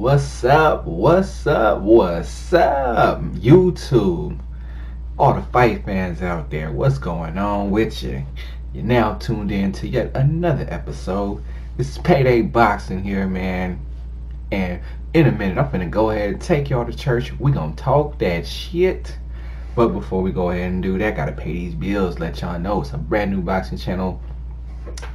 What's up? What's up? What's up? YouTube. All the fight fans out there, what's going on with you? You're now tuned in to yet another episode. This is PayDay Boxing here, man. And in a minute, I'm finna go ahead and take y'all to church. We gonna talk that shit. But before we go ahead and do that, gotta pay these bills. Let y'all know it's a brand new boxing channel.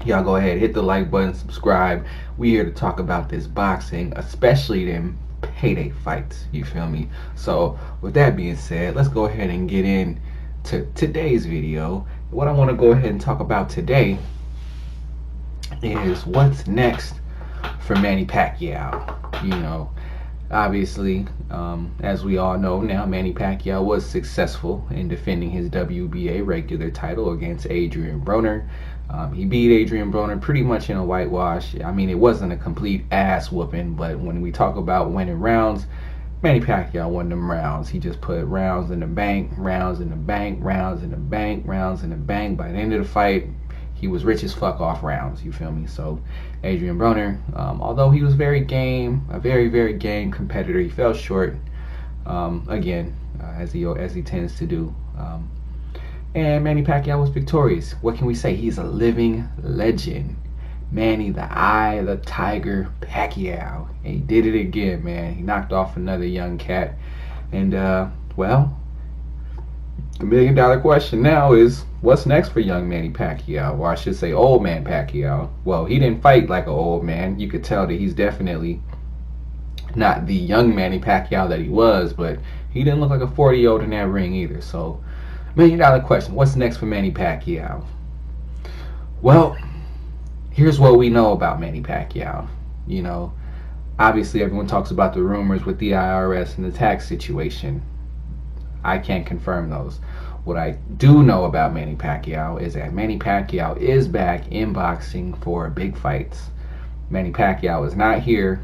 Y'all go ahead, hit the like button, subscribe. We here to talk about this boxing, especially them payday fights. You feel me? So with that being said, let's go ahead and get into today's video. What I want to go ahead and talk about today is what's next for Manny Pacquiao. You know, obviously, as we all know now, Manny Pacquiao was successful in defending his WBA regular title against Adrian Broner. He beat Adrian Broner pretty much in a whitewash. I mean, it wasn't a complete ass whooping, but when we talk about winning rounds, Manny Pacquiao won them rounds. He just put rounds in the bank, rounds in the bank, rounds in the bank, rounds in the bank. By the end of the fight, he was rich as fuck off rounds. You feel me? So Adrian Broner, although he was very game, a very, very game competitor, he fell short again, as he tends to do. And Manny Pacquiao was victorious. What can we say? He's a living legend. Manny, the Eye of the Tiger Pacquiao. And he did it again, man. He knocked off another young cat. And, well, the $1 million question now is, what's next for young Manny Pacquiao? Or I should say old man Pacquiao. Well, he didn't fight like an old man. You could tell that he's definitely not the young Manny Pacquiao that he was, but he didn't look like a 40-year-old in that ring either. So, $1 million question, what's next for Manny Pacquiao? Well, here's what we know about Manny Pacquiao. You know, obviously everyone talks about the rumors with the IRS and the tax situation. I can't confirm those. What I do know about Manny Pacquiao is that Manny Pacquiao is back in boxing for big fights. Manny Pacquiao is not here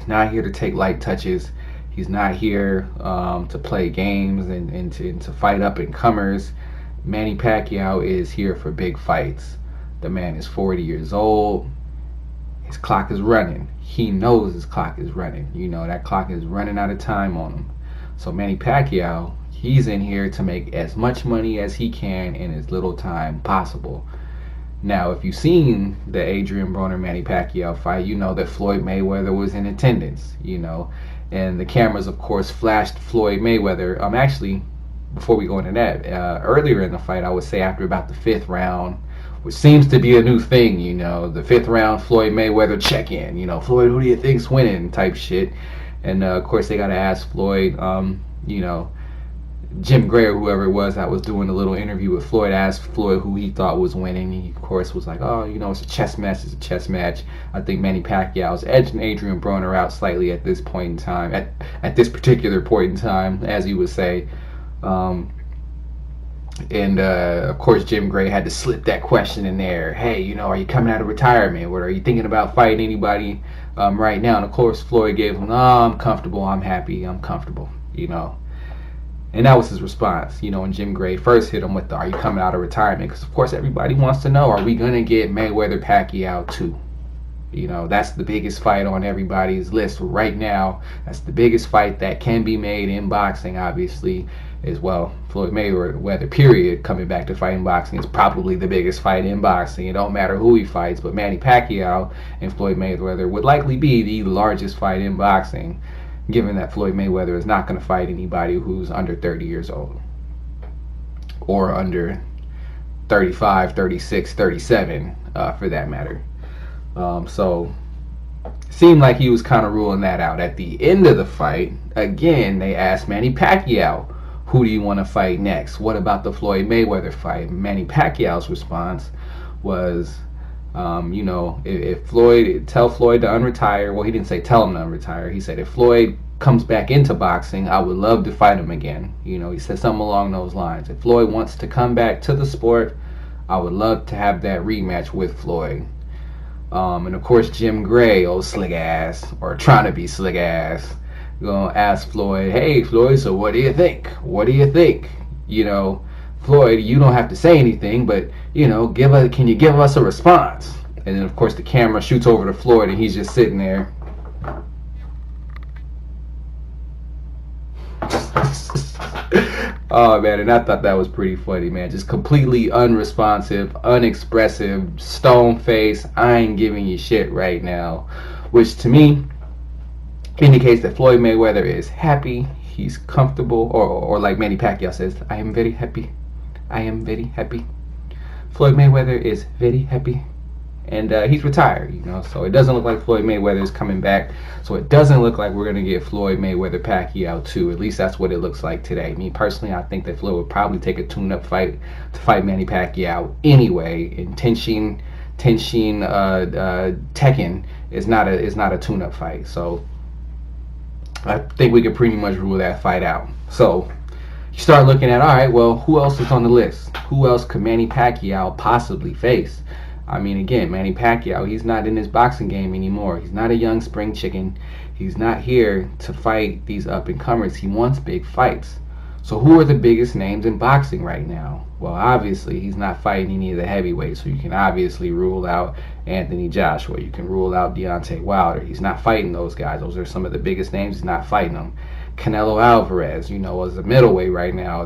to take light touches. He's not here to play games and to fight up and comers. Manny Pacquiao is here for big fights. The man is 40 years old. His clock is running. He knows his clock is running. You know, that clock is running out of time on him. So Manny Pacquiao, he's in here to make as much money as he can in as little time possible. Now, if you've seen the Adrian Broner-Manny Pacquiao fight, you know that Floyd Mayweather was in attendance, you know. And the cameras, of course, flashed Floyd Mayweather. Actually, before we go into that, earlier in the fight, I would say after about the 5th round, which seems to be a new thing, you know, the 5th round Floyd Mayweather check-in, you know, Floyd, who do you think's winning type shit. And, of course, they got to ask Floyd, you know, Jim Gray or whoever it was that was doing a little interview with Floyd, asked Floyd who he thought was winning. He, of course, was like, oh, you know, it's a chess match. It's a chess match. I think Manny Pacquiao's edging Adrian Broner out slightly at this point in time, at this particular point in time, as he would say. Of course, Jim Gray had to slip that question in there. Hey, you know, are you coming out of retirement? What are you thinking about fighting anybody right now? And, of course, Floyd gave him, I'm comfortable. I'm happy. I'm comfortable, you know. And that was his response, you know, when Jim Gray first hit him with the, are you coming out of retirement? Because, of course, everybody wants to know, are we going to get Mayweather-Pacquiao 2? You know, that's the biggest fight on everybody's list right now. That's the biggest fight that can be made in boxing, obviously, as well. Floyd Mayweather, period, coming back to fighting boxing is probably the biggest fight in boxing. It don't matter who he fights, but Manny Pacquiao and Floyd Mayweather would likely be the largest fight in boxing, given that Floyd Mayweather is not going to fight anybody who's under 30 years old or under 35, 36, 37 for that matter. So it seemed like he was kind of ruling that out. At the end of the fight, again, they asked Manny Pacquiao, who do you want to fight next? What about the Floyd Mayweather fight? Manny Pacquiao's response was, you know, if Floyd, tell Floyd to unretire. Well, he didn't say tell him to unretire. He said if Floyd comes back into boxing, I would love to fight him again. You know, he said something along those lines. If Floyd wants to come back to the sport, I would love to have that rematch with Floyd. And of course, Jim Gray, old slick ass, or trying to be slick ass, gonna ask Floyd, hey Floyd, so what do you think? What do you think? You know, Floyd, you don't have to say anything, but, you know, can you give us a response? And then, of course, the camera shoots over to Floyd, and he's just sitting there. Oh man, and I thought that was pretty funny, man. Just completely unresponsive, unexpressive, stone face. I ain't giving you shit right now, which to me indicates that Floyd Mayweather is happy, he's comfortable, or like Manny Pacquiao says, I am very happy. I am very happy. Floyd Mayweather is very happy. And he's retired, so it doesn't look like Floyd Mayweather is coming back. So it doesn't look like we're going to get Floyd Mayweather Pacquiao 2. At least that's what it looks like today. Me personally, I think that Floyd would probably take a tune-up fight to fight Manny Pacquiao anyway. And Tekken is not a tune-up fight. So I think we could pretty much rule that fight out. So you start looking at, all right, well, who else is on the list? Who else could Manny Pacquiao possibly face? I mean, again, Manny Pacquiao, he's not in his boxing game anymore. He's not a young spring chicken. He's not here to fight these up-and-comers. He wants big fights. So who are the biggest names in boxing right now? Well, obviously, he's not fighting any of the heavyweights, so you can obviously rule out Anthony Joshua. You can rule out Deontay Wilder. He's not fighting those guys. Those are some of the biggest names. He's not fighting them. Canelo Alvarez, as a middleweight right now,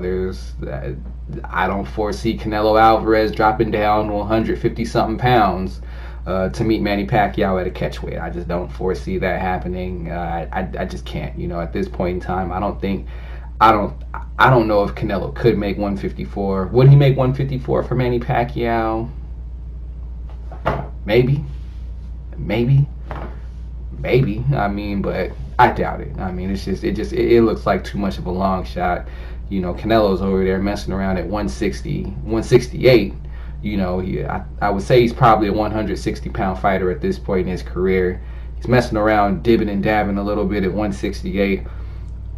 I don't foresee Canelo Alvarez dropping down 150-something pounds to meet Manny Pacquiao at a catchweight. I just don't foresee that happening. I just can't. At this point in time, I don't know if Canelo could make 154. Would he make 154 for Manny Pacquiao? Maybe. I mean, but I doubt it. I mean, it looks like too much of a long shot. Canelo's over there messing around at 160, 168. I would say he's probably a 160-pound fighter at this point in his career. He's messing around, dibbing and dabbing a little bit at 168.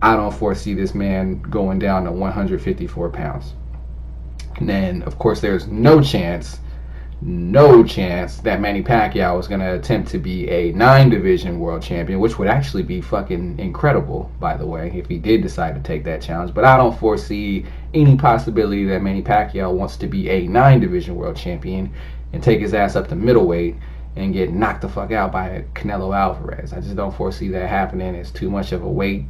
I don't foresee this man going down to 154 pounds. And then, of course, there's no chance that Manny Pacquiao is going to attempt to be a 9-division world champion, which would actually be fucking incredible, by the way, if he did decide to take that challenge. But I don't foresee any possibility that Manny Pacquiao wants to be a 9-division world champion and take his ass up to middleweight and get knocked the fuck out by Canelo Alvarez. I just don't foresee that happening. It's too much of a weight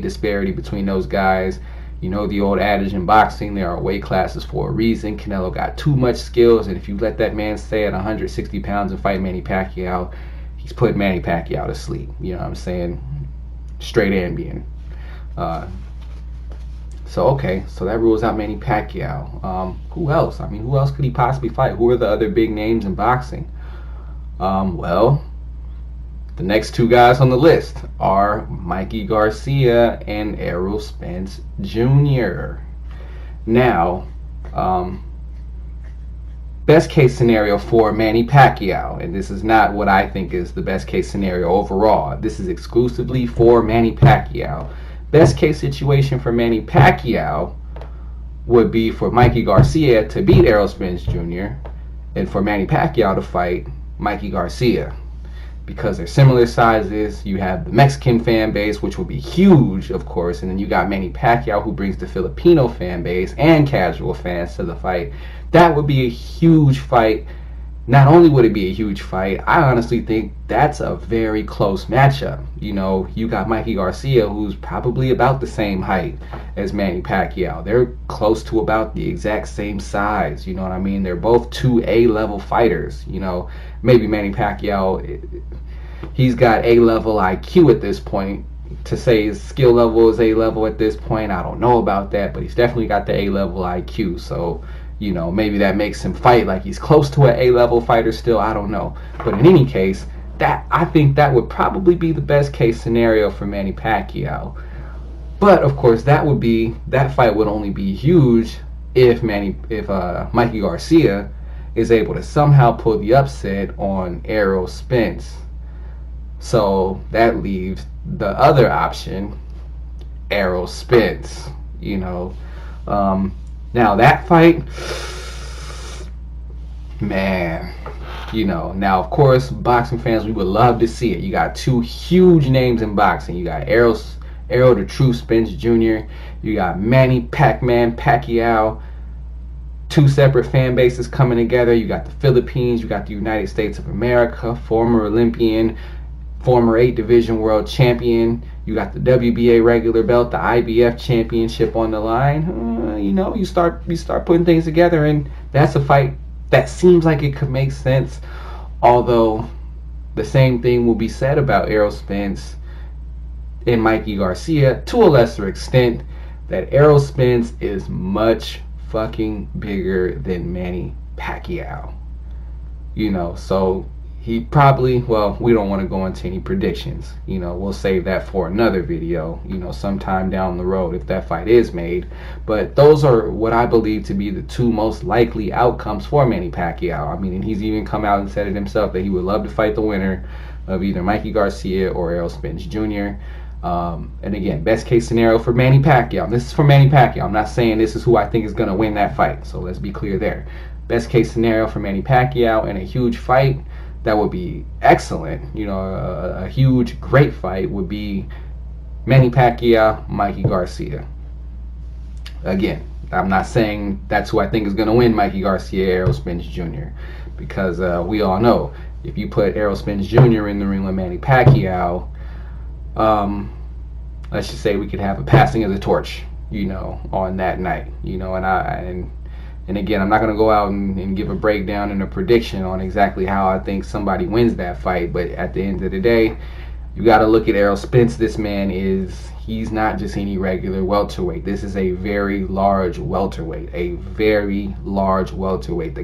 disparity between those guys. The old adage in boxing, there are weight classes for a reason. Canelo got too much skills, and if you let that man stay at 160 pounds and fight Manny Pacquiao, he's putting Manny Pacquiao to sleep. You know what I'm saying? Straight Ambien. So that rules out Manny Pacquiao. Who else? I mean, who else could he possibly fight? Who are the other big names in boxing? Well, the next two guys on the list are Mikey Garcia and Errol Spence Jr. Now, best case scenario for Manny Pacquiao, and this is not what I think is the best case scenario overall. This is exclusively for Manny Pacquiao. Best case situation for Manny Pacquiao would be for Mikey Garcia to beat Errol Spence Jr. and for Manny Pacquiao to fight Mikey Garcia. Because they're similar sizes, you have the Mexican fan base, which will be huge, of course, and then you got Manny Pacquiao, who brings the Filipino fan base and casual fans to the fight. That would be a huge fight. Not only would it be a huge fight, I honestly think that's a very close matchup. You got Mikey Garcia, who's probably about the same height as Manny Pacquiao. They're close to about the exact same size, you know what I mean? They're both 2 A-level fighters, Maybe Manny Pacquiao, he's got A-level IQ at this point. To say his skill level is A-level at this point, I don't know about that, but he's definitely got the A-level IQ, so maybe that makes him fight like he's close to an A-level fighter still. I don't know. But in any case, I think that would probably be the best case scenario for Manny Pacquiao. But of course, that fight would only be huge if Mikey Garcia is able to somehow pull the upset on Errol Spence. So that leaves the other option, Errol Spence. Now that fight, man, now of course, boxing fans, we would love to see it. You got 2 huge names in boxing. You got Errol the True Spence Jr. You got Manny Pacquiao. 2 separate fan bases coming together. You got the Philippines. You got the United States of America. Former Olympian, former 8 division world champion. You got the WBA regular belt, the IBF championship on the line. You start putting things together, and that's a fight that seems like it could make sense. Although the same thing will be said about Errol Spence and Mikey Garcia to a lesser extent, that Errol Spence is much fucking bigger than Manny Pacquiao. So he probably, well, we don't want to go into any predictions. We'll save that for another video, sometime down the road if that fight is made. But those are what I believe to be the 2 most likely outcomes for Manny Pacquiao. I mean, and he's even come out and said it himself that he would love to fight the winner of either Mikey Garcia or Errol Spence Jr. And again, best case scenario for Manny Pacquiao. This is for Manny Pacquiao. I'm not saying this is who I think is going to win that fight. So let's be clear there. Best case scenario for Manny Pacquiao in a huge fight that would be excellent. A huge, great fight would be Manny Pacquiao, Mikey Garcia. Again, I'm not saying that's who I think is going to win Mikey Garcia, Errol Spence Jr. Because we all know if you put Errol Spence Jr. in the ring with Manny Pacquiao, let's just say we could have a passing of the torch, on that night, and again, I'm not going to go out and give a breakdown and a prediction on exactly how I think somebody wins that fight, but at the end of the day, you got to look at Errol Spence. This man he's not just any regular welterweight. This is a very large welterweight, The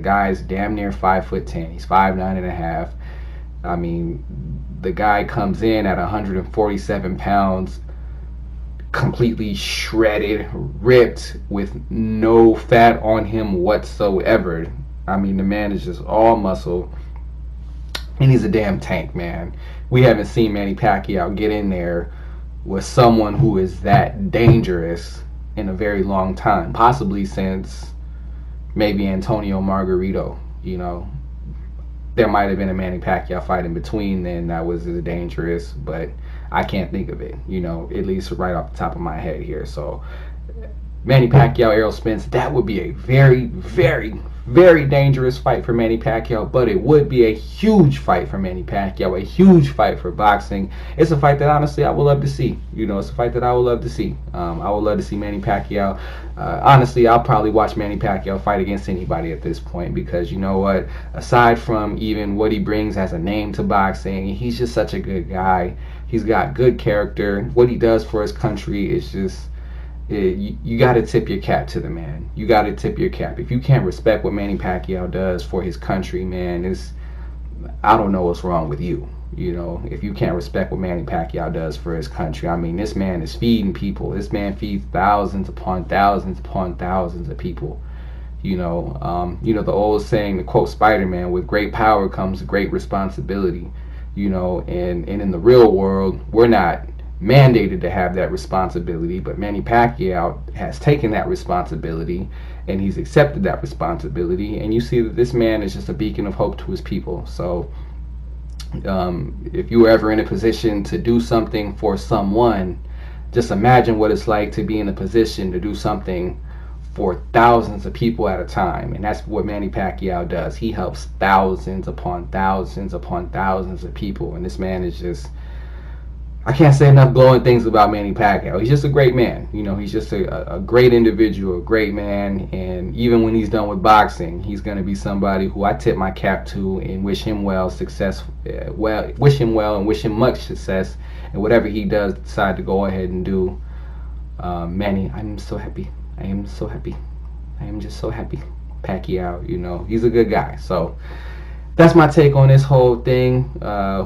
guy's damn near 5'10". He's 5'9.5". I mean, the guy comes in at 147 pounds, completely shredded, ripped, with no fat on him whatsoever. I mean, the man is just all muscle, and he's a damn tank, man. We haven't seen Manny Pacquiao get in there with someone who is that dangerous in a very long time, possibly since maybe Antonio Margarito. There might have been a Manny Pacquiao fight in between then that was as dangerous, but I can't think of it, at least right off the top of my head here. So Manny Pacquiao, Errol Spence, that would be a very, very, very dangerous fight for Manny Pacquiao, but it would be a huge fight for Manny Pacquiao, a huge fight for boxing. It's a fight that honestly I would love to see. It's a fight that I would love to see. I would love to see Manny Pacquiao. Honestly, I'll probably watch Manny Pacquiao fight against anybody at this point, because you know what? Aside from even what he brings as a name to boxing, he's just such a good guy. He's got good character. What he does for his country is just, you got to tip your cap to the man. You got to tip your cap. If you can't respect what Manny Pacquiao does for his country, man, I don't know what's wrong with you. If you can't respect what Manny Pacquiao does for his country, I mean, this man is feeding people. This man feeds thousands upon thousands upon thousands of people. The old saying, to quote Spider-Man, with great power comes great responsibility. And in the real world, we're not mandated to have that responsibility, but Manny Pacquiao has taken that responsibility, and he's accepted that responsibility, and you see that this man is just a beacon of hope to his people. So if you were ever in a position to do something for someone, just imagine what it's like to be in a position to do something for thousands of people at a time. And that's what Manny Pacquiao does. He helps thousands upon thousands upon thousands of people, and this man is just, I can't say enough glowing things about Manny Pacquiao. He's just a great man. He's just a great individual, a great man. And even when he's done with boxing, he's going to be somebody who I tip my cap to and wish him wish him much success in whatever he does decide to go ahead and do. Manny, I'm so happy. I am so happy. I am just so happy. Pacquiao, he's a good guy. So that's my take on this whole thing.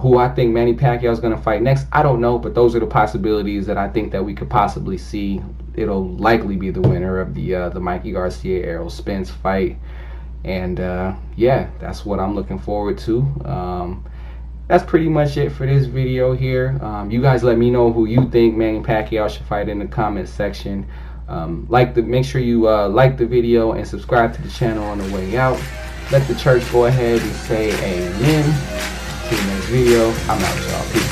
Who I think Manny Pacquiao is going to fight next, I don't know, but those are the possibilities that I think that we could possibly see. It'll likely be the winner of the Mikey Garcia Errol Spence fight, and yeah, that's what I'm looking forward to. That's pretty much it for this video here. You guys let me know who you think Manny Pacquiao should fight in the comment section. Make sure you like the video and subscribe to the channel on the way out. Let the church go ahead and say amen. See you next video. I'm out, y'all. Peace.